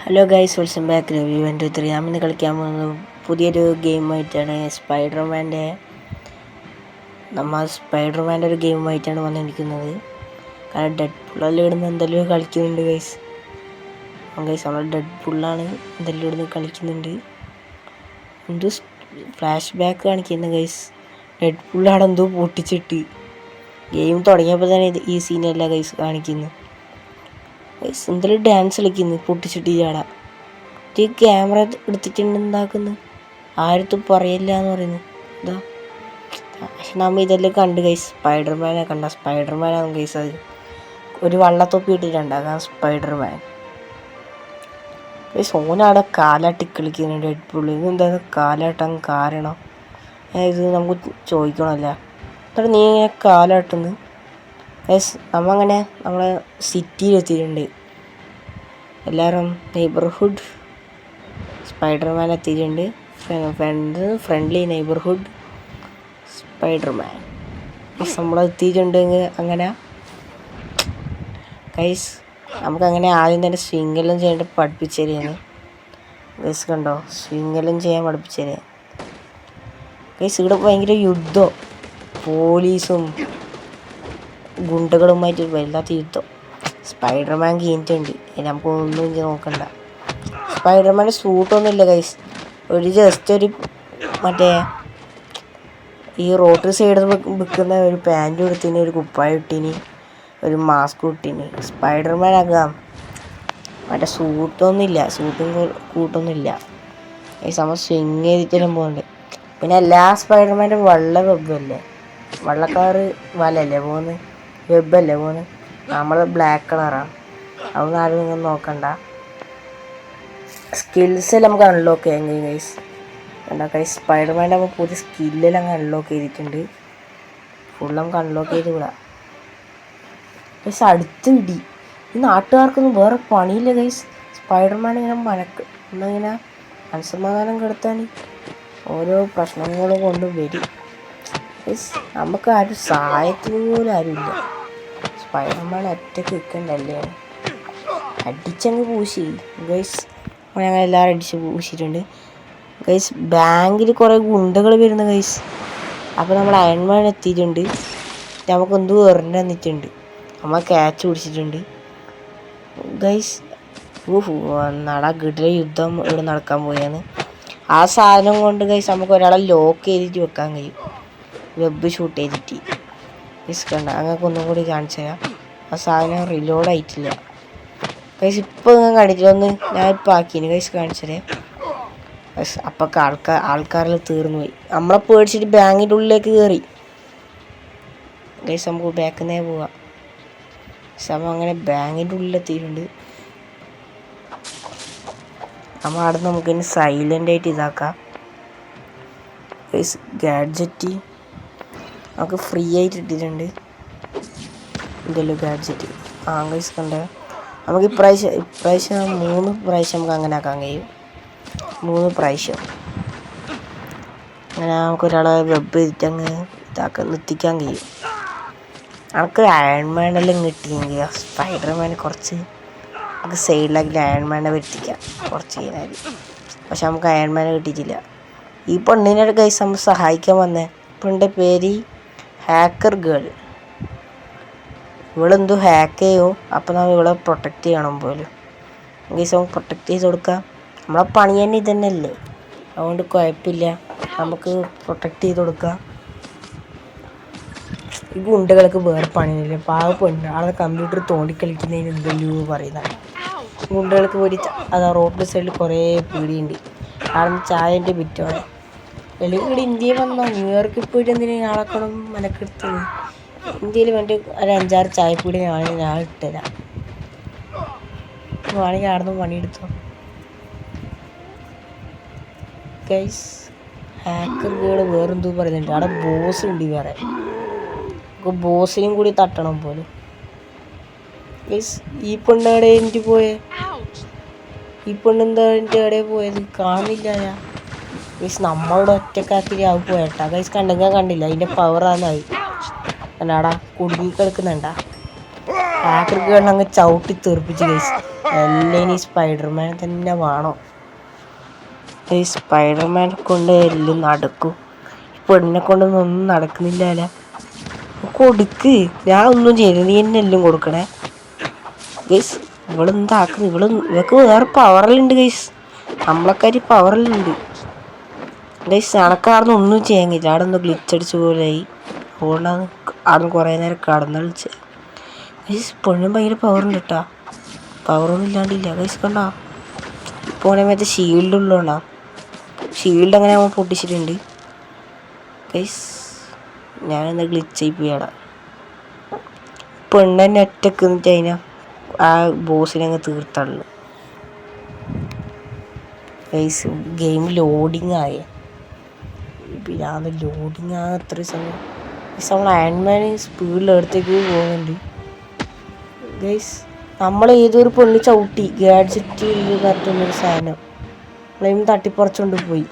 Hello guys, welcome back Ravi 123. ഞാൻ ഇന്ന് കളിക്കാൻ പോകുന്നത് പുതിയൊരു ഗെയിമായിട്ടാണ്. സ്പൈഡർമാൻ്റെ ഒരു ഗെയിമായിട്ടാണ് വന്നിരിക്കുന്നത്. കാരണം ഡെഡ് പുള്ളെല്ലാം ഇടുന്ന് എന്തെല്ലാം കളിക്കുന്നുണ്ട് ഗൈസ്. നമ്മൾ ഡെഡ് പുള്ളാണ് എന്തെല്ലാം ഇടുന്ന് കളിക്കുന്നുണ്ട്. എന്തോ ഫ്ലാഷ് ബാക്ക് കാണിക്കുന്നു ഗൈസ്. ഡെഡ് പുള്ളാണ് എന്തോ പൊട്ടിച്ചിട്ട് ഗെയിം തുടങ്ങിയപ്പോൾ തന്നെ ഈ സീനല്ല ഗൈസ് കാണിക്കുന്നു. എന്തെങ്കിലും ഡാൻസ് കളിക്കുന്നു പൊട്ടിച്ചിട്ട് ചാടാ. ഈ ക്യാമറ എടുത്തിട്ടുണ്ട് എന്താക്കുന്നു ആരത്തും പറയില്ല എന്ന് പറയുന്നു. ഇതാ പക്ഷെ നമ്മ ഇതെല്ലാം കണ്ട് ഗൈസ്. സ്പൈഡർമാനെ കണ്ട സ്പൈഡർമാനാണ് ഗൈസ്. അത് ഒരു വള്ളത്തൊപ്പി ഇട്ടിട്ടുണ്ട്, അതാണ് സ്പൈഡർമാൻ ഗൈസ്. ഓനവിടെ കാലാട്ടി കളിക്കുന്നുണ്ട് ഡെഡ് പുള്ളി. ഇതെന്താ കാലാട്ടാൻ കാരണം? ഇത് നമുക്ക് ചോദിക്കണമല്ല. എന്നിട്ട് നീ ഇങ്ങനെ കാലാട്ടുന്നു ഗൈസ്. നമ്മങ്ങനെ നമ്മളെ സിറ്റിയിലെത്തിയിട്ടുണ്ട്. എല്ലാവരും നെയ്ബർഹുഡ് സ്പൈഡർമാൻ എത്തിയിട്ടുണ്ട്. ഫ്രണ്ട്ലി നെയ്ബർഹുഡ് സ്പൈഡർമാൻ നമ്മളെത്തിയിട്ടുണ്ടെങ്കിൽ അങ്ങനെ ഗൈസ്. നമുക്കങ്ങനെ ആദ്യം തന്നെ സ്വിങ്ങെല്ലാം ചെയ്യേണ്ട പഠിപ്പിച്ചു തരികയാണ് ഗൈസ്. കണ്ടോ, സ്വിങ്ങെല്ലാം ചെയ്യാൻ പഠിപ്പിച്ചു തരിക ഗൈസ്. ഇവിടെ ഭയങ്കര യുദ്ധം, പോലീസും ഗുണ്ടകളുമായിട്ട് വല്ലാത്ത യുദ്ധം. സ്പൈഡർമാൻ കീഞ്ഞിട്ടുണ്ട്. നമുക്ക് ഒന്നും നോക്കണ്ട. സ്പൈഡർമാൻ്റെ സൂട്ടൊന്നും ഇല്ല ഗൈസ്. ജസ്റ്റ് ഒരു മറ്റേ ഈ റോഡ് സൈഡിൽ വിൽക്കുന്ന ഒരു പാൻറ് കൊടുത്തിന്, ഒരു കുപ്പായ ഇട്ടിന്, ഒരു മാസ്ക് ഇട്ടിന്. സ്പൈഡർമാൻ ആകാം മറ്റേ സൂട്ടൊന്നുമില്ല, സൂട്ടും കൂട്ടൊന്നുമില്ല ഗൈസ്. നമ്മൾ സ്വിങ് ചെയ്തിട്ടെല്ലാം പോകുന്നുണ്ട്. പിന്നെ എല്ലാ സ്പൈഡർമാൻ്റെ വെബ്ബല്ലേ, വള്ളക്കാറ് വലല്ലേ പോകുന്നത്, വെബ്ബല്ലേ പോകുന്നത്. നമ്മൾ ബ്ലാക്ക് കളറാണ്. അതൊന്നും ആരും നിങ്ങൾ നോക്കണ്ട. സ്കിൽസ് നമുക്ക് അൺലോക്ക് ചെയ്യാൻ കഴിയും ഗൈസ്. എന്താ ഗൈസ്, സ്പൈഡർമാൻ്റെ നമ്മൾ പുതിയ സ്കില്ലെല്ലാം അങ്ങ് അൺലോക്ക് ചെയ്തിട്ടുണ്ട്. ഫുൾ നമുക്ക് അൺലോക്ക് ചെയ്ത് വിടാം ഗൈസ്. അടുത്ത് ഇടി. ഈ നാട്ടുകാർക്കൊന്നും വേറെ പണിയില്ല ഗൈസ്. സ്പൈഡർമാൻ ഇങ്ങനെ ഇങ്ങനെ മനസ്സമാധാനം കെടുത്താൻ ഓരോ പ്രശ്നങ്ങളും കൊണ്ട് വരും ഗൈസ്. നമുക്ക് ആരും സഹായത്തിന് പോലും ആരുമില്ല. സ്പൈഡർമാൻ ഒറ്റയ്ക്ക് നിൽക്കണ്ടല്ലേ, അടിച്ചങ്ങ് പൂശി ഗൈസ്. ഞങ്ങൾ എല്ലാവരും അടിച്ച് പൂശിയിട്ടുണ്ട് ഗൈസ്. ബാങ്കിൽ കുറേ ഗുണ്ടകൾ വരുന്നു ഗൈസ്. അപ്പോൾ നമ്മൾ അയൺമാൻ എത്തിയിട്ടുണ്ട്. നമുക്ക് എന്തോ എറിഞ്ഞ് തന്നിട്ടുണ്ട്. നമ്മൾ ക്യാച്ച് പിടിച്ചിട്ടുണ്ട് ഗൈസ്. ഗിഡിലെ യുദ്ധം ഇവിടെ നടക്കാൻ പോയാണ്. ആ സാധനം കൊണ്ട് ഗൈസ് നമുക്ക് ഒരാളെ ലോക്ക് ചെയ്തിട്ട് വെക്കാൻ കഴിയും, വെബ് ഷൂട്ട് ചെയ്തിട്ട് ഗൈസ്. കണ്ട അങ്ങക്ക് ഒന്നും കൂടി കാണിച്ചു തരാം. ആ സാധനം റിലോഡ് ആയിട്ടില്ല ഗൈസ്. ഇപ്പോൾ നിങ്ങൾ കണ്ടിട്ടില്ല, ഒന്ന് ഞാൻ ഇപ്പോൾ ആക്കിന് ഗൈസ്, കാണിച്ചതേ ഗൈസ്. അപ്പോൾ ആൾക്കാരെല്ലാം തീർന്നു പോയി. നമ്മളെ പേടിച്ചിട്ട് ബാങ്കിൻ്റെ ഉള്ളിലേക്ക് കയറി ഗൈസ്. നമുക്ക് ബാക്കിൽ നിന്നേ പോവാം. നമ്മൾ അങ്ങനെ ബാങ്കിൻ്റെ ഉള്ളിലെത്തിയിട്ടുണ്ട്. നമ്മൾ അവിടെ നമുക്ക് ഇനി സൈലൻ്റ് ആയിട്ട് ഇതാക്കാം ഗൈസ്. ഗാഡ്ജറ്റ് നമുക്ക് ഫ്രീ ആയിട്ട് ഇട്ടിട്ടുണ്ട്. ഇതല്ലോ ഗാഡ്ജറ്റ്. ഗൈസ് കണ്ട നമുക്ക് ഇപ്രാവശ്യം 3 പ്രാവശ്യം നമുക്ക് അങ്ങനെ ആക്കാൻ കഴിയും. 3 പ്രാവശ്യം അങ്ങനെ നമുക്കൊരാളെ വെബ് ചെയ്തിട്ടങ്ങ് നിർത്തിക്കാൻ കഴിയും. നമുക്ക് അയൺമാനെല്ലാം കിട്ടിയെങ്കിൽ സ്പൈഡർമാൻ കുറച്ച് നമുക്ക് സൈഡിലാക്കി അയൺമാനെ വരുത്തിക്കാം കുറച്ച് കഴിഞ്ഞാൽ. പക്ഷെ നമുക്ക് അയൺമാനെ കിട്ടിയിട്ടില്ല. ഈ പെണ്ണിനെ ഗൈസ് നമ്മൾ സഹായിക്കാൻ വന്നേ. പെണ്ണിൻ്റെ പേര് ഹാക്കർ ഗേൾ. ഇവളെന്തോ ഹാക്ക് ചെയ്യോ. അപ്പോൾ നമ്മൾ ഇവളെ പ്രൊട്ടക്റ്റ് ചെയ്യണം പോലും ഗൈസ്. നമുക്ക് പ്രൊട്ടക്റ്റ് ചെയ്ത് കൊടുക്കാം. നമ്മളെ പണി തന്നെ ഇതന്നെയല്ലേ, അതുകൊണ്ട് കുഴപ്പമില്ല. നമുക്ക് പ്രൊട്ടക്റ്റ് ചെയ്ത് കൊടുക്കാം. ഈ ഗുണ്ടകൾക്ക് വേറെ പണിയില്ല. പാവപ്പെണ്ട് ആളെ കമ്പ്യൂട്ടർ തോണ്ടിക്കളിക്കുന്നതിന് എന്തെല്ലോ പറയുന്നത്. ഗുണ്ടകൾക്ക് പോയി അതാ റോഡ് സൈഡിൽ കുറേ പീടിയുണ്ട്. അവിടെ ചായൻ്റെ വിറ്റോടെ അല്ലെങ്കിൽ ഇവിടെ ഇന്ത്യയിൽ വന്നോ ന്യൂയോർക്കിൽ പോയിട്ട് എന്തിനാണ് ആളക്കണം മെനക്കെടുത്തത്. ഇന്ത്യയിൽ വേണ്ടി ഒരു 5-6 ചായപ്പീടി ഞാൻ ഇട്ടുതരാം. വേണമെങ്കിൽ അവിടെ നിന്ന് പണിയെടുത്തോ ഗൈസ്. ഹാക്കർ ഗേൾ വേറെന്തോ പറയുന്നുണ്ട്. അവിടെ ബോസ് ഉണ്ട്. വേറെ ബോസിനും കൂടി തട്ടണം പോലും ഗൈസ്. ഈ പെണ്ണെവിടെ എനിക്ക് പോയേ? ഈ പെണ്ണെന്താ എൻ്റെ എവിടെ പോയത്? കാണുന്നില്ല ഞാൻ ഗൈസ്. നമ്മളുടെ ഒറ്റക്കാക്കി ആവും പോയട്ടാ ഗൈസ്. കണ്ടെങ്കിൽ കണ്ടില്ല, അതിൻ്റെ പവറാന്നായി. എന്നാടാ കുടുങ്ങി കിടക്കുന്നുണ്ടാ ഹാക്കറുകൾ അങ്ങ് ചവിട്ടി തെറിപ്പിച്ച് ഗൈസ്. എല്ലാം ഈ സ്പൈഡർമാൻ തന്നെ വേണം. ഈ സ്പൈഡർമാനെ കൊണ്ട് എല്ലാം നടക്കും. പെണ്ണിനെ കൊണ്ടൊന്നും ഒന്നും നടക്കുന്നില്ല അല്ല. കൊടുക്ക്, ഞാൻ ഒന്നും ചെയ്തു, നീ എന്നെ എല്ലാം കൊടുക്കണേ ഗൈസ്. ഇവളെന്താക്കുന്നു? ഇവക്ക് വേറെ പവറലുണ്ട് ഗൈസ്. നമ്മളെക്കാരി പവറലുണ്ട് ഗൈസ്. അണക്കാർന്ന് ഒന്നും ചെയ്യാൻ കഴിയില്ല. അവിടെ ഒന്ന് ഗ്ലിച്ചടിച്ച പോലെയായി. അതുകൊണ്ടാണ് ആദ്യം കുറേ നേരം കടന്ന് കളിച്ചത് ഗൈസ്. പെണ്ണും ഭയങ്കര പവറുണ്ട് കേട്ടാ. പവറൊന്നും ഇല്ലാണ്ടില്ല ഗൈസ്. കണ്ടാ ഇപ്പോൾ മറ്റേ ഷീൽഡ് ഉള്ളതുകൊണ്ടാ. ഷീൽഡ് അങ്ങനെ അവൻ പൊട്ടിച്ചിട്ടുണ്ട് ഗൈസ്. ഞാനെന്താ ഗ്ലിച്ചായി പോയാടാ. പെണ്ണെന്നെ ഒറ്റക്ക് നിന്നിട്ട് അതിനെ ആ ബോസിനെ അങ്ങ് തീർത്തുള്ളു ഗൈസ്. ഗെയിം ലോഡിങ് ആയേ. പിന്നെ അത് ലോഡിങ് ആ അത്ര സമയം ഗൈസ്. നമ്മൾ അയൺമാൻ സ്പീഡിൽ അടുത്തേക്ക് പോകുന്നുണ്ട് ഗൈസ്. നമ്മൾ ഏതൊരു പെണ്ണ് ചവിട്ടി ഗാഡ്ജറ്റ് പറഞ്ഞൊരു സാധനം നമ്മളതിന് തട്ടിപ്പറച്ചുകൊണ്ട് പോയി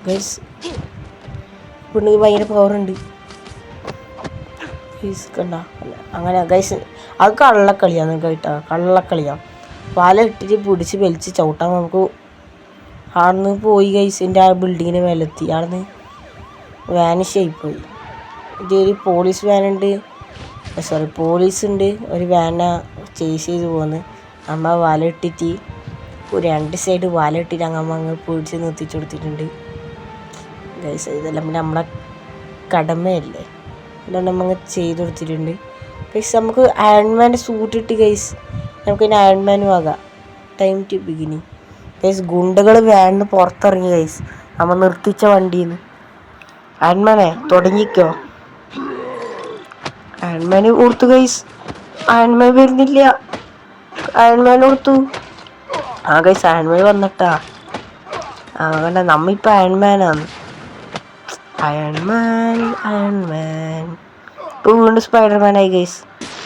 ഗൈസ്. പെണ്ണിന് ഭയങ്കര പവറുണ്ട് ഗൈസ്. കണ്ട അങ്ങനെ ഗൈസ്. അത് കള്ളക്കളിയാണ് കേട്ടോ, കള്ളക്കളിയാണ്. വല ഇട്ടിട്ട് പിടിച്ച് വലിച്ച് ചവിട്ടാൻ നമുക്ക് ആടുന്ന് പോയി ഗൈസ്. എൻ്റെ ആ ബിൽഡിങ്ങിന് മേലെത്തി. ആടുന്ന് വാനിഷ് ആയിപ്പോയി. ഇതൊരു പോലീസ് വാനുണ്ട്, സോറി പോലീസ് ഉണ്ട്. ഒരു വാനെ ചേസ് ചെയ്ത് പോകുന്നു. അമ്മ വല ഇട്ടിട്ട് രണ്ട് സൈഡ് വല ഇട്ടിട്ട് അങ്ങ് പിടിച്ച് നിർത്തിച്ചു കൊടുത്തിട്ടുണ്ട് ഗൈസ്. ഇതെല്ലാം പിന്നെ നമ്മളെ കടമയല്ലേ, അതുകൊണ്ട് നമ്മൾ ചെയ്ത് കൊടുത്തിട്ടുണ്ട് ഗൈസ്. നമുക്ക് അയൺമാൻ്റെ സൂട്ട് ഇട്ട് ഗൈസ്. നമുക്ക് പിന്നെ അയൺമാനും ആകാം. Time to beginning guys. ഗുണ്ടകൾ വാനിന്ന് പുറത്തിറങ്ങി ഗൈസ്. നമ്മൾ നിർത്തിച്ച വണ്ടിയിൽ നിന്ന്. അയൺമാനെ തുടങ്ങിക്കോ. അയൺമാന് കൊടുത്തു ഗൈസ്. അയൺമാൻ വരുന്നില്ല. അയൺമാൻ കൊടുത്തു. ആ ഗൈസ് അയൺമാൻ വന്നിട്ടാ. കണ്ട നമ്മിപ്പോൾ അയൺമാനാണ്. അയൺമാൻ ഇപ്പോൾ വീണ്ടും സ്പൈഡർമാനായി ഗൈസ്.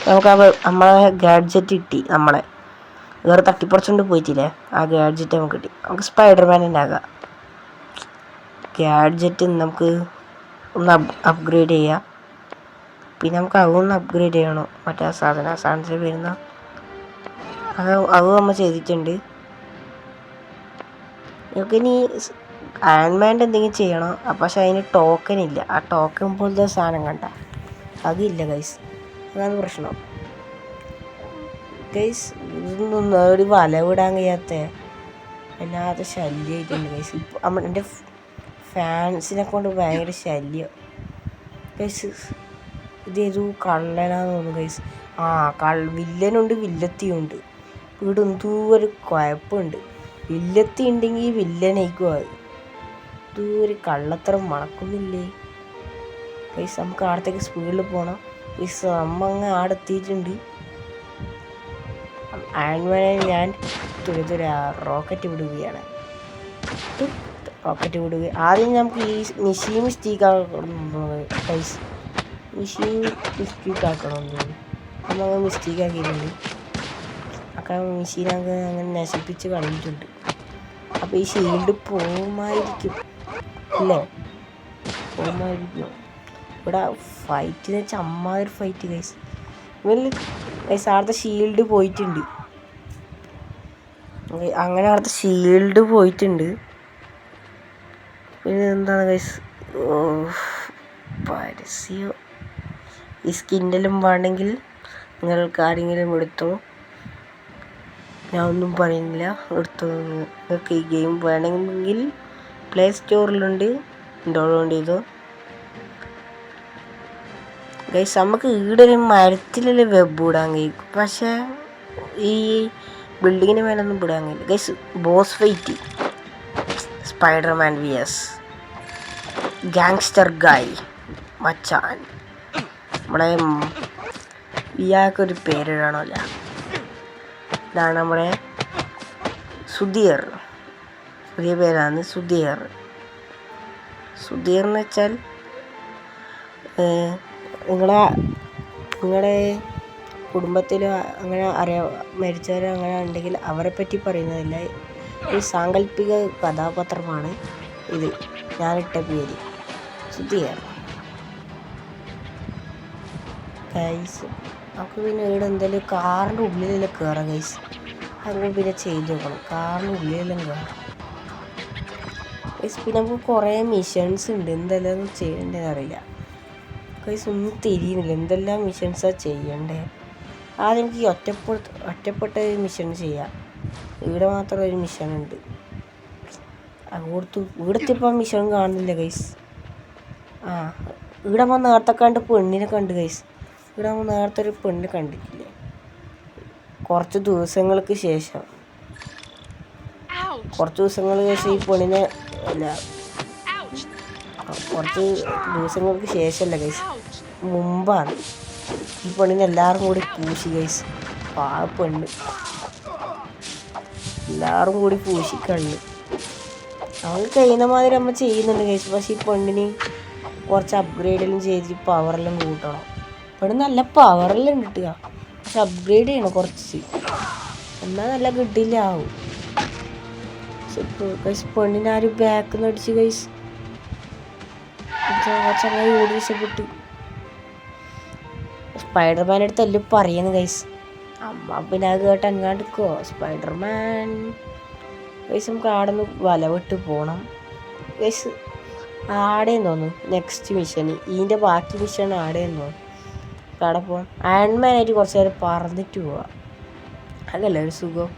നമുക്ക് നമ്മളെ ഗാഡ്ജറ്റ് കിട്ടി. നമ്മളെ വേറെ തട്ടിപ്പറച്ചുകൊണ്ട് പോയിട്ടില്ലേ, ആ ഗാഡ്ജറ്റ് നമുക്ക് കിട്ടി. നമുക്ക് സ്പൈഡർമാൻ തന്നെ ആകാം. ഗാഡ്ജറ്റ് നമുക്ക് ഒന്ന് അപ്ഗ്രേഡ് ചെയ്യാം. പിന്നെ നമുക്ക് അതൊന്ന് അപ്ഗ്രേഡ് ചെയ്യണം. മറ്റേ ആ സാധനത്തിൽ വരുന്ന അത് നമ്മൾ ചെയ്തിട്ടുണ്ട്. നമുക്കിനി അയൺമാൻ്റെ എന്തെങ്കിലും ചെയ്യണം. പക്ഷെ അതിന് ടോക്കൺ ഇല്ല. ആ ടോക്കൺ പോലത്തെ സാധനം കണ്ട അതില്ല ഗൈസ്. അതാണ് പ്രശ്നം ഗൈസ്. ഇതൊന്നും ഒരു വല വിടാൻ കഴിയാത്ത വല്ലാത്ത ശല്യമായിട്ടുണ്ട് ഗൈസ്. ഇപ്പോൾ എൻ്റെ ഫാൻസിനെ കൊണ്ട് ഭയങ്കര ശല്യം ഗൈസ്. ഇതൊരു കള്ളനാന്ന് തോന്നുന്നു ഗൈസ്. വില്ലനുണ്ട്, വില്ലത്തിയുണ്ട്. ഇവിടെ എന്തോ ഒരു കുഴപ്പമുണ്ട്. വില്ലത്തി ഉണ്ടെങ്കിൽ വില്ലനായിക്കും അത്. എന്തോ ഒരു കള്ളത്തരം മണക്കുന്നില്ലേ ഗൈസ്. നമുക്ക് ആടത്തേക്ക് സ്പീഡിൽ പോകണം ഗൈസ്. നമ്മ അങ്ങ് ആടെത്തിയിട്ടുണ്ട്. അയൺമാനെ ഞാൻ തുരത്തൊരു റോക്കറ്റ് വിടുകയാണ്. ആദ്യം നമുക്ക് ഈ മെഷീൻ മിസ്റ്റേക്ക് ആക്കണം ഗൈസ്. മെഷീൻ മിസ്റ്റേക്ക് ആക്കണമെന്ന് തോന്നുന്നു. നമ്മൾ മിസ്റ്റേക്ക് ആക്കിയിട്ടുണ്ട്. ഒക്കെ മെഷീനൊക്കെ അങ്ങനെ നശിപ്പിച്ച് കളഞ്ഞിട്ടുണ്ട്. അപ്പോൾ ഈ ഷീൽഡ് പോകുമായിരിക്കും അല്ലേ? പോകുമായിരിക്കും. ഇവിടെ ഫൈറ്റ് എന്ന് വെച്ചാൽ അമ്മാതിരി ഫൈറ്റ് ഗൈസ്. ഗൈസ് അവിടുത്തെ ഷീൽഡ് പോയിട്ടുണ്ട്. അങ്ങനെ അവിടുത്തെ ഷീൽഡ് പോയിട്ടുണ്ട്. പിന്നെ എന്താണ് ഗൈസ്, പരസ്യം ഈ സ്കിന്നെല്ലാം വേണമെങ്കിൽ നിങ്ങൾക്ക് ആരെങ്കിലും എടുത്തോ. ഞാൻ ഒന്നും പറയുന്നില്ല, എടുത്തോ. നിങ്ങൾക്ക് ഈ ഗെയിം വേണമെങ്കിൽ പ്ലേ സ്റ്റോറിലുണ്ട്, ഡൗൺലോഡ് ചെയ്തോ ഗൈസ്. നമുക്ക് ഈടെ ഒരു മരത്തിലല്ലേ വെബ് ഇടാൻ കഴിയും, പക്ഷേ ഈ ബിൽഡിങ്ങിന് മേലൊന്നും ഇടാൻ കഴിയില്ല guys. Boss fight Spiderman vs gangster guy മച്ചാൻ. നമ്മളെ ഇയാൾക്കൊരു പേരിടണമല്ല. ഇതാണ് നമ്മുടെ സുധീർ. പുതിയ പേരാണ് സുധീർ. സുധീർ എന്ന് വെച്ചാൽ നിങ്ങളുടെ കുടുംബത്തിൽ അങ്ങനെ മരിച്ചവരോ അങ്ങനെ ഉണ്ടെങ്കിൽ അവരെ പറ്റി പറയുന്നതല്ല. ഒരു സാങ്കല്പിക കഥാപാത്രമാണ് ഇത്. ഞാനിട്ട പേര് സുധീർ ഗൈസ്. നമുക്ക് പിന്നെ ഇവിടെ എന്തെങ്കിലും കാറിൻ്റെ ഉള്ളിലെല്ലാം കയറാം ഗൈസ്. അങ്ങനെ പിന്നെ ചെയ്ത് നോക്കണം, കാറിൻ്റെ ഉള്ളിലെല്ലാം കയറാം ഗൈസ്. പിന്നെ നമുക്ക് കുറേ മിഷൻസ് ഉണ്ട്, എന്തെല്ലാം ചെയ്യേണ്ടതെന്ന് അറിയില്ല ഗൈസ്. ഒന്നും തിരിയുന്നില്ല, എന്തെല്ലാം മിഷൻസാണ് ചെയ്യണ്ടേ. ആദ്യം എനിക്ക് ഒറ്റപ്പെട്ട ഒരു മിഷൻ ചെയ്യാം. ഇവിടെ മാത്രം ഒരു മിഷൻ ഉണ്ട്. ഇവിടെത്തിയപ്പോൾ മിഷൻ കാണുന്നില്ല ഗൈസ്. ഇവിടെ നമ്മൾ നേരത്തെ കണ്ട് പെണ്ണിനെ കണ്ട് ഗൈസ്. ഇവിടെ നമ്മൾ നേരത്തെ ഒരു പെണ്ണ് കണ്ടിട്ടില്ലേ, കുറച്ച് ദിവസങ്ങൾക്ക് ശേഷം ഈ പെണ്ണിനെ അല്ല, കുറച്ച് ദിവസങ്ങൾക്ക് ശേഷമല്ല ഗൈസ്, മുമ്പാണ് ഈ പെണ്ണിനെ എല്ലാവരും കൂടി പൂശി ഗൈസ്. പെണ്ണ് എല്ലാവരും കൂടി പൂശിക്കള്ളു. നമ്മൾ കഴിയുന്ന മാതിരി നമ്മൾ ചെയ്യുന്നുണ്ട് ഗൈസ്. പക്ഷേ ഈ പെണ്ണിന് കുറച്ച് അപ്ഗ്രേഡെല്ലാം ചെയ്ത് പവറെല്ലാം കൂട്ടണം. പെണ്ണ് നല്ല പവറെല്ലാം കിട്ടുക, പക്ഷെ അപ്ഗ്രേഡ് ചെയ്യണം കുറച്ച്, എന്നാൽ നല്ല കിട്ടില്ല ആവും. ഗൈസ് പെണ്ണിനെ ആരും ബാക്കിൽ നിന്ന് അടിച്ച് ഗൈസ്. ചങ്ങായി ഓടി രക്ഷപ്പെട്ട്. സ്പൈഡർമാൻ്റെ അടുത്ത് എല്ലാം പറയുന്നു ഗൈസ്. അമ്മ പിന്നെ അത് കേട്ട് അങ്ങാണ്ടിക്കോ സ്പൈഡർമാൻ ഗൈസ്. നമുക്ക് ആടെ നിന്ന് വലവിട്ട് പോകണം ഗൈസ്. ആടേന്ന് തോന്നുന്നു നെക്സ്റ്റ് മിഷന്, ഇതിൻ്റെ ബാക്കി മിഷൻ ആടേന്ന് തോന്നുന്നു. അവിടെ പോകാം, അയൺമാനായിട്ട് കുറച്ച് നേരം പറന്നിട്ട് പോവാം, അതല്ലേ ഒരു സുഖം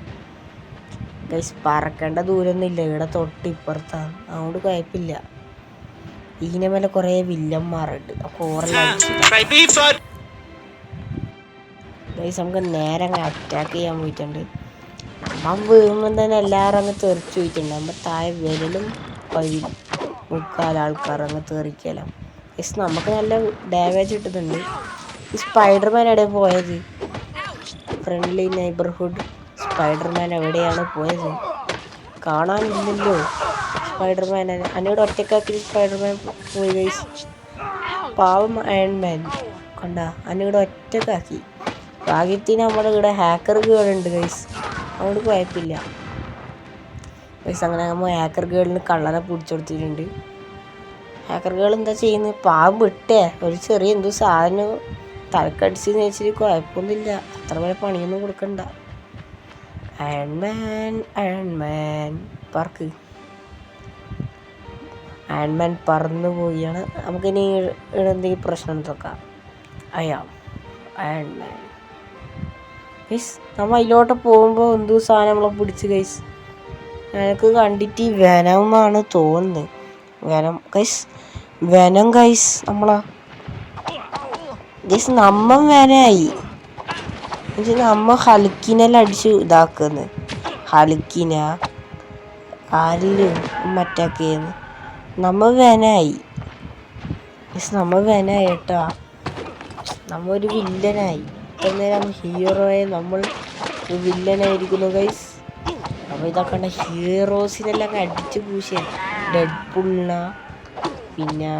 ഗൈസ്. പറക്കേണ്ട ദൂരമൊന്നും ഇല്ല, ഇവിടെ തൊട്ട് ഇപ്പുറത്താണ്, അതുകൊണ്ട് കുഴപ്പമില്ല. ഇതിനെ മേലെ കുറേ വില്ലന്മാരുണ്ട്, അപ്പോൾ ഓറെല്ലാം ഗൈസ്. നമുക്ക് നേരെ അങ്ങ് അറ്റാക്ക് ചെയ്യാൻ പോയിട്ടുണ്ട്. നമ്മൾ വീഴുമ്പം തന്നെ എല്ലാവരും അങ്ങ് തെറിച്ച് പോയിട്ടുണ്ട്. നമ്മൾ താഴെ വിരലും മുക്കാൽ അങ്ങ് തെറിക്കലാം ഗൈസ്. നമുക്ക് നല്ല ഡാമേജ് കിട്ടുന്നുണ്ട്. ഈ സ്പൈഡർമാൻ എവിടെയാണ് പോയത്? ഫ്രണ്ട്ലി നെയ്ബർഹുഡ് സ്പൈഡർമാൻ എവിടെയാണ് പോയത്? കാണാനില്ലല്ലോ സ്പൈഡർമാനെ. അന്നോട് ഒറ്റക്കാക്കി സ്പൈഡർമാൻ പോയി ഗൈസ്. പാവം അയൺമാൻ കണ്ട, അന്നോട് ഒറ്റക്കാക്കി. ഭാഗ്യത്തിന് നമ്മുടെ ഇവിടെ ഹാക്കർ ഗേളുണ്ട് ഗൈസ്, അതുകൊണ്ട് കുഴപ്പമില്ല ഗൈസ്. അങ്ങനെ നമ്മൾ ഹാക്കർ ഗേളിന് കള്ളനെ പിടിച്ചെടുത്തിട്ടുണ്ട്. ഹാക്കർ ഗേൾ എന്താ ചെയ്യുന്നത്? പാവം വിട്ടേ, ഒരു ചെറിയ എന്തോ സാധനം തലക്കടിച്ചെന്ന് വെച്ചിട്ട് കുഴപ്പമൊന്നുമില്ല, അത്ര വരെ പണിയൊന്നും കൊടുക്കണ്ട. അയൺമാൻ പറക്ക്. അയൺമാൻ പറന്നു പോവുകയാണ്. നമുക്കിനി എന്തെങ്കിലും പ്രശ്നം നോക്കാം. Iron Man guys. നമ്മൾ അതിലോട്ട് പോകുമ്പോൾ എന്തോ സാധനം നമ്മളെ പിടിച്ച് ഗൈസ്. എനിക്ക് കണ്ടിട്ട് വെനമാണ് തോന്നുന്നത്. വെനം ഗൈസ് നമ്മളാ ഗൈസ്. വെനായി നമ്മ ഹൽക്കിനെല്ലാം അടിച്ച് ഇതാക്കുന്നു. ഹൽക്കിന ആരില് മറ്റാക്കിയെന്ന് വെനായി ഗൈസ്. വെനായി കേട്ടാ, ഒരു വില്ലനായി. നേരം ഹീറോയെ നമ്മൾ വില്ലനായിരിക്കുന്നു ഗൈസ്. അപ്പോൾ ഇതൊക്കെ ഹീറോസിനെല്ലാം അടിച്ച് പൂശിയാണ്. ഡെഡ് പുള്ള പിന്നെ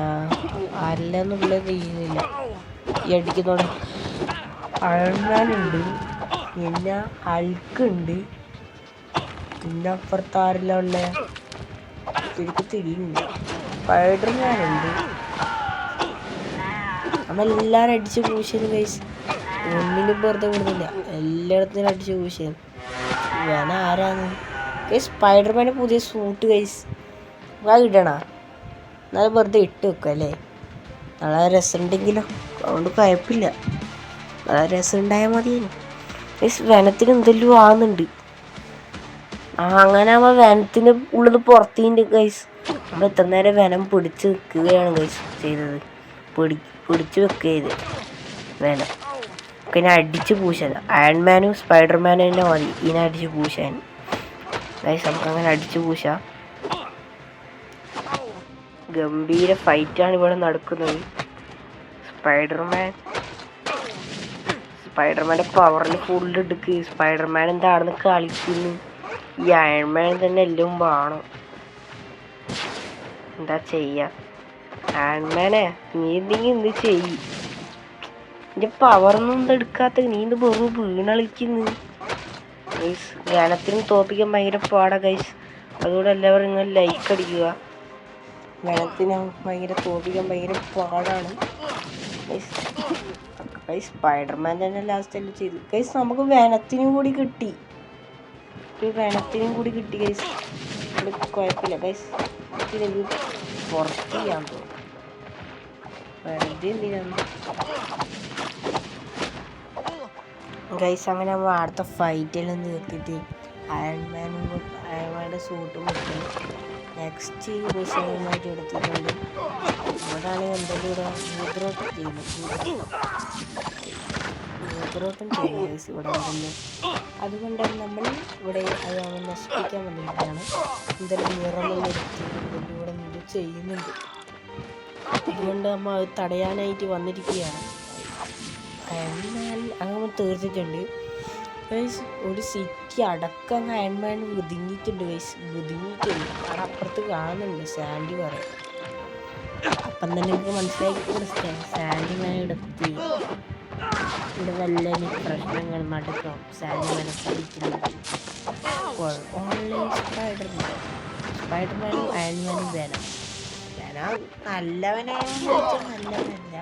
ആരെല്ലാന്നുള്ളത് ചെയ്യുന്നില്ല ഈ അടിക്കുന്നോടെ. അയൺമാൻ ഉണ്ട്, പിന്നെ ഹൾക്കുണ്ട്, പിന്നെ അപ്പുറത്ത് ആരെല്ലാം ഉള്ള ശരിക്കും തിരിയുന്നില്ല. സ്പൈഡർമാനുണ്ട്. നമ്മളെല്ലാവരും അടിച്ച് പൂശിയത് ഗൈസ്. ഒന്നിനും വെറുതെ വിടുന്നില്ല, എല്ലായിടത്തും അടിച്ച് പൂശിയത്. ഞാൻ ആരാന്ന് ഗൈസ്? സ്പൈഡർമാൻ്റെ പുതിയ സൂട്ട് ഗൈസ്. ഇടണ എന്നാലും വെറുതെ ഇട്ട് വെക്കുക അല്ലേ, നല്ല രസമുണ്ടെങ്കിലോ, അതുകൊണ്ട് കുഴപ്പമില്ല. നല്ല രസം ഉണ്ടായാൽ മതിയേനു ഗൈസ്. വനത്തിന് എന്തെല്ലോ ആകുന്നുണ്ട്. അങ്ങനെ നമ്മൾ വനത്തിന് ഉള്ളത് പുറത്തിൻ്റെ ഗൈസ്. നമ്മൾ എത്ര നേരം വനം പിടിച്ച് വെക്കുകയാണ് ഗൈസ് ചെയ്തത്. പിടിച്ച് വെക്കുക ചെയ്ത് വനം പിന്നെ അടിച്ച് പൂശാൻ. അയൺമാനും സ്പൈഡർമാനും തന്നെ മതി ഇതിനെ അടിച്ച് പൂശാൻ ഗൈസ്. നമുക്കങ്ങനെ അടിച്ച് പൂശാം. ഗംഭീര ഫൈറ്റാണ് ഇവിടെ നടക്കുന്നത്. സ്പൈഡർമാൻ്റെ പവറിൽ ഫുള്ള് എടുക്ക്. സ്പൈഡർമാൻ എന്താണെന്ന് കളിക്കുന്നു. ഈ അയൺമാൻ തന്നെ എല്ലാം വേണം. എന്താ ചെയ്യാ അയൺമാനെ? നീ എന്തെങ്കിലും എന്ത് ചെയ്യും? എൻ്റെ പവറൊന്നും എന്താ എടുക്കാത്ത? നീ എന്ത് വെറും വീണളിക്കുന്നു ഗൈസ്. ഗാനത്തിനും തോപ്പിക്കാൻ ഭയങ്കര പാടാ ഗൈസ്. അതുകൊണ്ട് എല്ലാവരും നിങ്ങൾ ലൈക്ക് അടിക്കുക. ഗാനത്തിന് ഭയങ്കര തോപ്പിക്കാൻ ഭയങ്കര പാടാണ് ഗൈസ്. ഗൈസ് സ്പൈഡർമാൻ തന്നെ ലാസ്റ്റ് എല്ലാം ചെയ്തു ഗൈസ്. നമുക്ക് വെനത്തിനും കൂടി കിട്ടി ഗൈസ്. കുഴപ്പമില്ല ഗൈസ്. ഇത് പുറത്ത് ചെയ്യാൻ തോന്നും വെറുതെ എന്തിനാണ് ഗൈസ്. അങ്ങനെ നമ്മൾ അടുത്ത ഫൈറ്റെല്ലാം തീർത്തിട്ട് അയൺമാൻ്റെ സൂട്ടും കിട്ടി. നെക്സ്റ്റ് മിഷനുമായിട്ട് എടുത്തിട്ടുണ്ട്. ഇവിടെയാണ് എന്തെങ്കിലും ഇവിടെ മൂത്രോട്ടം ചെയ്യുന്നു ഗൈസ് ഇവിടെ ഉണ്ടെന്ന്. അതുകൊണ്ട് നമ്മൾ ഇവിടെ അത് നശിപ്പിക്കാൻ വേണ്ടിയിട്ടാണ് എന്തെങ്കിലും നിറമെല്ലാം എടുത്ത് ഇതിൻ്റെ കൂടെ നിന്ന് ചെയ്യുന്നുണ്ട്. അതുകൊണ്ട് നമ്മൾ അത് തടയാനായിട്ട് വന്നിരിക്കുകയാണ്. അങ്ങനെ തീർത്തിട്ടുണ്ട് ഗൈസ്. ഒരു സിറ്റി അടക്കം അയൺമാൻ ഒതുങ്ങിയിട്ടുണ്ട് ഗൈസ്. അവിടെ അപ്പുറത്ത് കാണുന്നുണ്ട് സാൻഡി പറയാം. അപ്പം തന്നെ എനിക്ക് മനസ്സിലാക്കി സാൻഡി മാൻ എടുത്തി ഇവിടെ വല്ല പ്രശ്നങ്ങൾ നടക്കും. സാൻഡി മനസ്സിലിരിക്കുന്നത് ഓൺലൈൻ സ്പൈഡർമാനും അയൺമാനും വേണം. നല്ലവനാണെന്ന് ചോദിച്ചാൽ നല്ലവനല്ല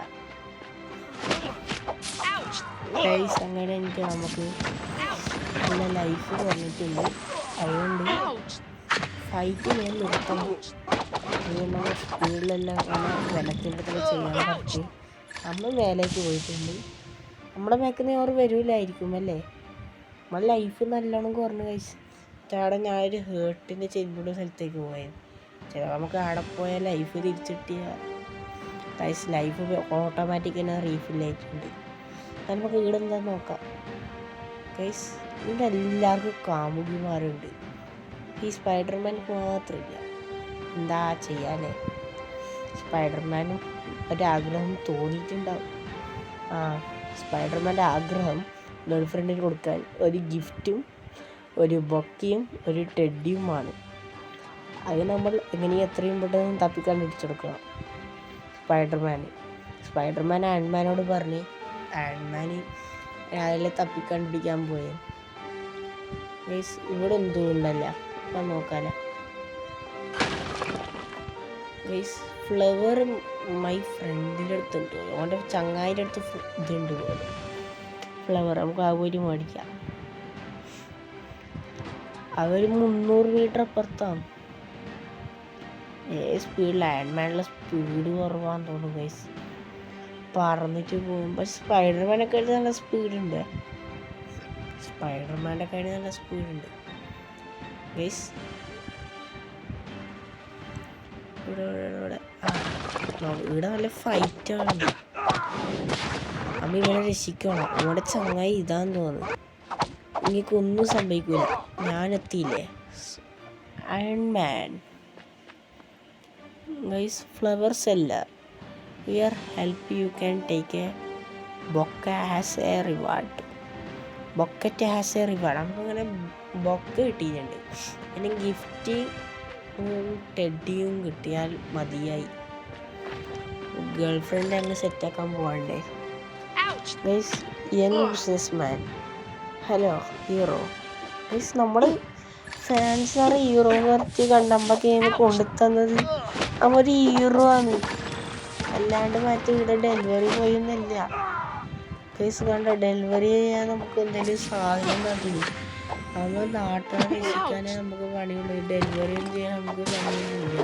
ഗൈസ്. അങ്ങനെ എനിക്ക് നമുക്ക് നല്ല ലൈഫ് കുറഞ്ഞിട്ടുണ്ട്. അതുകൊണ്ട് ഫൈറ്റ് ഞാൻ നിർത്തണം. അതുകൊണ്ട് നമ്മൾ സ്പീഡിലെല്ലാം വെള്ളത്തിൻ്റെ അടുത്തൊക്കെ ചെയ്യാൻ പറ്റി നമ്മൾ വേലയ്ക്ക് പോയിട്ടുണ്ട്. നമ്മുടെ മേക്കുന്ന അവർ വരില്ലായിരിക്കും അല്ലേ. നമ്മൾ ലൈഫ് നല്ലോണം കുറഞ്ഞു ഗൈസ്. അവിടെ ഞാനൊരു ഹേർട്ടിൻ്റെ ചെല്ലുന്ന സ്ഥലത്തേക്ക് പോയത്. ചിലപ്പോൾ നമുക്ക് അവിടെ പോയാൽ ലൈഫ് തിരിച്ചിട്ടിയ ഗൈസ് ലൈഫ് ഓട്ടോമാറ്റിക് തന്നെ റീഫില്ലായിട്ടുണ്ട്. നമുക്ക് ഇവിടെ എന്താ നോക്കാം ഗൈസ്. ഇവിടെ എല്ലാവർക്കും കാമുകിമാരുണ്ട്. ഈ സ്പൈഡർമാൻക്ക് മാത്രമില്ല. എന്താ ചെയ്യാനേ. സ്പൈഡർമാനും ഒരാഗ്രഹം തോന്നിയിട്ടുണ്ടാവും. സ്പൈഡർമാൻ്റെ ആഗ്രഹം ഗേൾ ഫ്രണ്ടിന് കൊടുക്കാൻ ഒരു ഗിഫ്റ്റും ഒരു ബൊക്കയും ഒരു ടെഡിയുമാണ്. അത് നമ്മൾ എങ്ങനെയും എത്രയും പെട്ടെന്ന് തപ്പിക്കണ്ടിടിച്ചെടുക്കണം. സ്പൈഡർമാൻ അയൺമാനോട് പറഞ്ഞ് അയൺമാൻ രാവിലെ തപ്പിക്കണ്ടുപിടിക്കാൻ പോയത് ഗൈസ്. ഇവിടെ എന്തോ ഉണ്ടല്ല അപ്പം നോക്കാലോ ഗൈസ്. ഫ്ലവർ മൈ ഫ്രണ്ടിൻ്റെ അടുത്തുണ്ട്. അവൻ്റെ ചങ്ങായിൻ്റെ അടുത്ത് ഇതുണ്ട് പോലെ ഫ്ലവർ. നമുക്ക് ആ പോയിട്ട് മേടിക്കാം. അവർ 300 മീറ്റർ അപ്പുറത്താണ്. സ്പീഡിൽ അയൺമാനുള്ള സ്പീഡ് കുറവാന്ന് തോന്നുന്നു ഗൈസ്. പറന്നിട്ട് പോകുമ്പോൾ സ്പൈഡർമാനൊക്കെ ആയിട്ട് നല്ല സ്പീഡുണ്ട്. ഗൈസ് ഇവിടെ നല്ല ഫൈറ്റാണ്. അമ്മ ഇവനെ രക്ഷിക്കണം. നമ്മുടെ ചങ്ങായി ഇതാന്ന് തോന്നുന്നു. എനിക്കൊന്നും സംഭവിക്കില്ല. ഞാനെത്തിയില്ലേ. Iron Man guys. Flower seller here help you can take a bouquet has a reward. Bouquet has a reward. നമുക്കങ്ങനെ ബൊക്ക കിട്ടിയിട്ടുണ്ട്. പിന്നെ ഗിഫ്റ്റ് ടെഡിയും കിട്ടിയാൽ മതിയായി. ഗേൾ ഫ്രണ്ട് അങ്ങ് സെറ്റാക്കാൻ പോകണ്ടേ guys. Young business man hello hero guys. നമ്മൾ ഫാൻസാണ് ഹീറോ എന്ന് പറഞ്ഞ് കണ്ടമ്പൊക്കെ കൊണ്ടുതന്നത്. നമ്മൊരു ഹീറോ ആണ്. അല്ലാണ്ട് മറ്റേ ഇവിടെ ഡെലിവറി പോയൊന്നുമില്ല ഗൈസ്. കണ്ട ഡെലിവറി ചെയ്യാൻ നമുക്ക് എന്തെങ്കിലും സാധനം മതി. നമ്മൾ നാട്ടിൽ രക്ഷിക്കാനേ നമുക്ക് പണിയുള്ളൂ. ഡെലിവറിയും ചെയ്യാൻ നമുക്ക് പണിയൊന്നുമില്ല.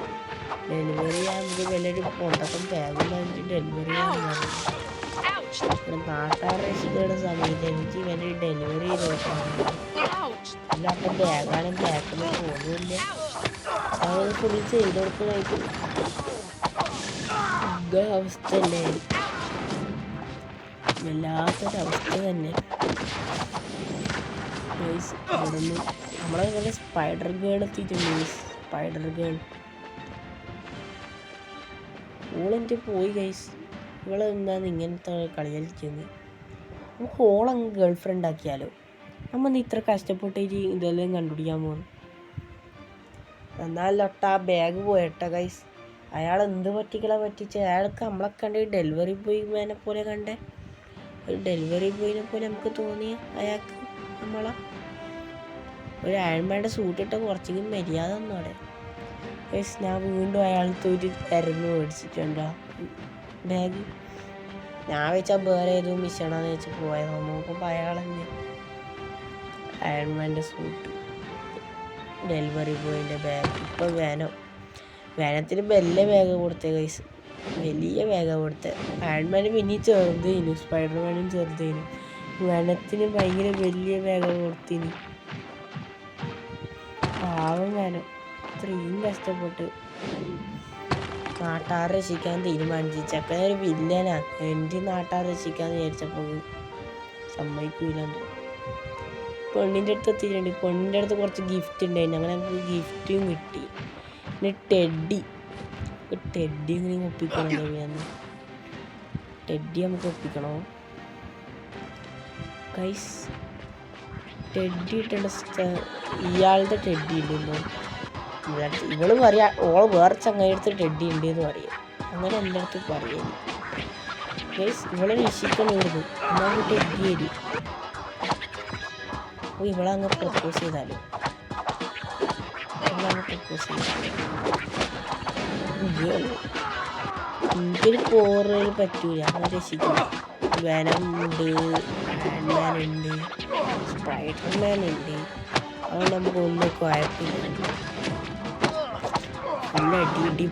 ഡെലിവറി ചെയ്യാൻ നമുക്ക് വലിയൊരു പൊട്ടക്കം ബാഗും വാങ്ങിച്ച് ഡെലിവറി ചെയ്യാൻ ഇവിടെ നാട്ടുകാർ രക്ഷിക്കുന്ന സമയത്ത് എനിക്ക് വലിയ ഡെലിവറി ചെയ്ത് അല്ലാത്ത ബാഗാണ്. ബാക്കിൽ പോകുന്നില്ല. അത് ഫുൾ ചെയ്ത് കൊടുക്കുന്നതായിട്ട് അവസ്ഥ അല്ലേ. വല്ലാത്തൊരവസ്ഥ തന്നെ. ഇവിടുന്ന് നമ്മളെ സ്പൈഡർ ഗേൾ എത്തിയിട്ടുണ്ട്. സ്പൈഡർ ഗേൾ ഓളെനിക്ക് പോയി ഗൈസ്. ഇവളെന്താന്ന് ഇങ്ങനത്തെ കളി കളിക്കുന്നത്. നമുക്ക് ഓളങ്ങ് ഗേൾ ഫ്രണ്ട് ആക്കിയാലോ. നമ്മൾ ഇത്ര കഷ്ടപ്പെട്ടിട്ട് ഇതെല്ലാം കണ്ടുപിടിക്കാൻ പോകുന്നു. എന്നാലൊട്ട ആ ബാഗ് പോയട്ട ഗൈസ്. അയാൾ എന്ത് പറ്റിച്ച് അയാൾക്ക് നമ്മളെ കണ്ട് ഡെലിവറി ബോയ്മാനെ പോലെ കണ്ടേ. ഒരു ഡെലിവറി ബോയിനെ പോലെ നമുക്ക് തോന്നിയ അയാൾക്ക് നമ്മളെ ഒരു അയൺമാൻ്റെ സൂട്ടിട്ട കുറച്ചെങ്കിലും മര്യാദ ഒന്നും അവിടെ ഗൈസ്. ഞാൻ വീണ്ടും അയാളത്തെ ഒരു തിരഞ്ഞു മേടിച്ചിട്ടുണ്ടോ ബാഗ്. ഞാൻ വെച്ചാൽ വേറെ ഏതോ മിഷനാന്ന് വെച്ച് പോയത്. നോക്കുമ്പോൾ അയാൾ തന്നെ അയൺമാൻ്റെ സൂട്ട്, ഡെലിവറി ബോയിൻ്റെ ബാഗ്. ഇപ്പം വേനത്തിന് വലിയ ബാഗ് കൊടുത്തേ ഗൈസ്, വലിയ ബാഗാണ് കൊടുത്തത്. അയൺമാന് പിന്നെയും ചെറുതേനു, സ്പൈഡർമാനും ചെറുതേനു. വേനത്തിന് ഭയങ്കര വലിയ ബാഗാണ് കൊടുത്തിന്. പാവം വേനം ഇത്രയും കഷ്ടപ്പെട്ട് നാട്ടാരെ രക്ഷിക്കാൻ തീരുമാനിച്ചു. ചെക്കനൊരു വില്ലനാ. എൻ്റെ നാട്ടാരെ രക്ഷിക്കാന്ന് വിചാരിച്ചപ്പോൾ സമ്മതിക്കൂലുണ്ട്. പെണ്ണിൻ്റെ അടുത്ത് എത്തിയിട്ടുണ്ട്. പെണ്ണിൻ്റെ അടുത്ത് കുറച്ച് ഗിഫ്റ്റ് ഉണ്ടായിരുന്നു. അങ്ങനെ നമുക്ക് ഗിഫ്റ്റും കിട്ടി. പിന്നെ ടെഡ്ഡി ഇങ്ങനെ ഒപ്പിക്കണം. ടെഡ്ഡി നമുക്ക് ഒപ്പിക്കണോ ഗൈസ്? ടെഡ്ഡി ഇട്ടേണ്ട ഇയാളുടെ ടെഡ്ഡി ഉണ്ടെന്നോ? ഇവള് പറയാ ഓള് വേറെ ചങ്ങായിടത്ത് ടെഡ്ഡി ഉണ്ട് എന്ന് പറയും. അങ്ങനെ എൻ്റെ അടുത്ത് പറയുന്നു ഗൈസ്. ഇവളെ രക്ഷിക്കണം ഇവിടുന്ന്, എന്നാൽ ടെഡ്ഡി വരും. അപ്പോൾ ഇവളങ്ങ് പ്രപ്പോസ് ചെയ്താലോ? എനിക്കൊരു പോറൽ പറ്റൂല. അങ്ങനെ രക്ഷിക്കണം. വെനമുണ്ട്, ആൻഡ്മാൻ ഉണ്ട്, സ്പൈഡർമാൻ ഉണ്ട്. അതുകൊണ്ട് നമുക്ക് ഒന്നും കുഴപ്പമില്ല. നല്ല അടി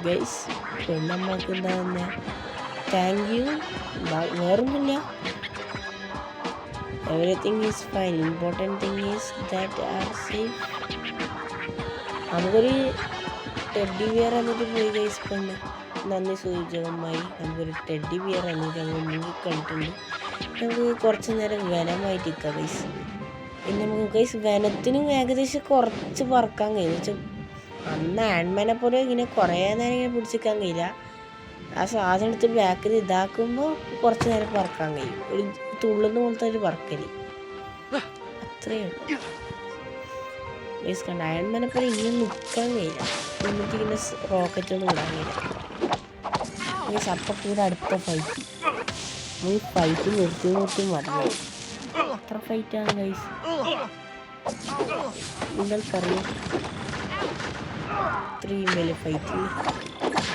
ഗൈസ്. പെണ്ണമ്മക്ക് എന്താ തന്നെ താങ്ക് യു, വേറൊന്നുമില്ല. Everything is fine. Important thing is that are safe. നമുക്കൊരു ടെഡ്ഡി ബിയർ എന്നിട്ട് പോയി ഗൈസ്. പെണ്ണ് നന്ദി സൂചകമായി നമുക്കൊരു ടെഡ്ഡി ബിയർ എന്നിട്ട് അങ്ങ് മുങ്ങി കണ്ടിട്ടുണ്ട്. നമുക്ക് കുറച്ച് നേരം വനമായിട്ട് നിൽക്കാം ഗൈസ്. പിന്നെ നമുക്ക് ഗൈസ് വനത്തിനും ഏകദേശം കുറച്ച് പറക്കാൻ കഴിയും. വെച്ചാൽ അന്ന് ആൻഡ്മാനെ പോലെ ഇങ്ങനെ കുറേ നേരം ഇങ്ങനെ പിടിച്ചിരിക്കാൻ കഴിയില്ല. ആ സാധനം എടുത്ത് ബാക്കിൽ ഇതാക്കുമ്പോൾ കുറച്ച് നേരം പറക്കാൻ കഴിയും. ഒരു തുള്ളുന്ന പോലത്തെ ഒരു പറക്കല്, അത്രയേ ഉള്ളൂ ഗൈസ്. കണ്ട അയൺമാനെ പോലെ ഇങ്ങനെ നിൽക്കാൻ കഴിയില്ല. എന്നിട്ട് ഇങ്ങനെ റോക്കറ്റ് ഒന്നും വിടാൻ കഴിയില്ല ഗൈസ്. അപ്പം കൂടെ അടുത്ത ഫൈറ്റ്. ഈ ഫൈറ്റ് നിർത്തി മതിയായി. എത്ര ഫൈറ്റാണ് ഗൈസ് നിങ്ങൾ പറയൂ? ഇത്രയും വലിയ ഫൈറ്റ്.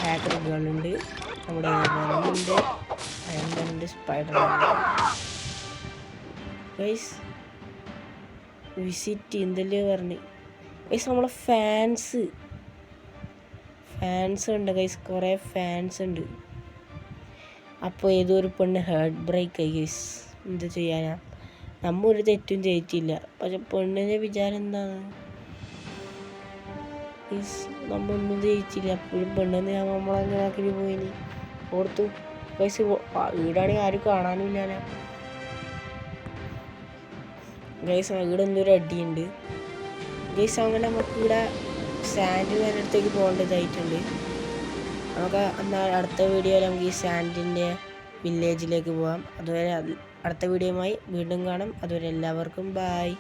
ഹാക്കർ ഗണ്ണുണ്ട്, നമ്മുടെ ഗണ്ണുണ്ട്, അയൺമാനുണ്ട്, സ്പൈഡർമാനുണ്ട് ഗൈസ്. വിസിറ്റ് എന്തെല്ലോ പറഞ്ഞ് ഗൈസ്. നമ്മളെ ഫാൻസ് ഉണ്ട് ഗൈസ്, കുറേ ഫാൻസ് ഉണ്ട്. അപ്പോൾ ഏതോ ഒരു പെണ്ണ് ഹാർട്ട് ബ്രേക്ക് ആയി ഗൈസ്. എന്ത് ചെയ്യാനാ? നമ്മ ഒരു തെറ്റും ചെയ്തിട്ടില്ല. പക്ഷെ പെണ്ണിൻ്റെ വിചാരം എന്താണ് ഗൈസ്? നമ്മൊന്നും ചെയ്യിച്ചില്ല. അപ്പോഴും പെണ്ണെന്ന് ഞാൻ നമ്മളങ്ങനെ ആക്കി പോയിന് ഓർത്തു ഗൈസ്. വീടാണെങ്കിൽ ആരും കാണാനില്ല ഗൈസ്. ഇവിടെ എന്തൊരു അടിയുണ്ട് ഗൈസ്. അങ്ങനെ നമുക്ക് ഇവിടെ സാൻഡ് വേനടുത്തേക്ക് പോകേണ്ടതായിട്ടുണ്ട്. നമുക്ക് എന്നാൽ അടുത്ത വീഡിയോയിൽ നമുക്ക് ഈ സാൻഡിൻ്റെ വില്ലേജിലേക്ക് പോകാം. അതുവരെ അടുത്ത വീഡിയോയുമായി വീണ്ടും കാണാം. അതുവരെ എല്ലാവർക്കും ബൈ.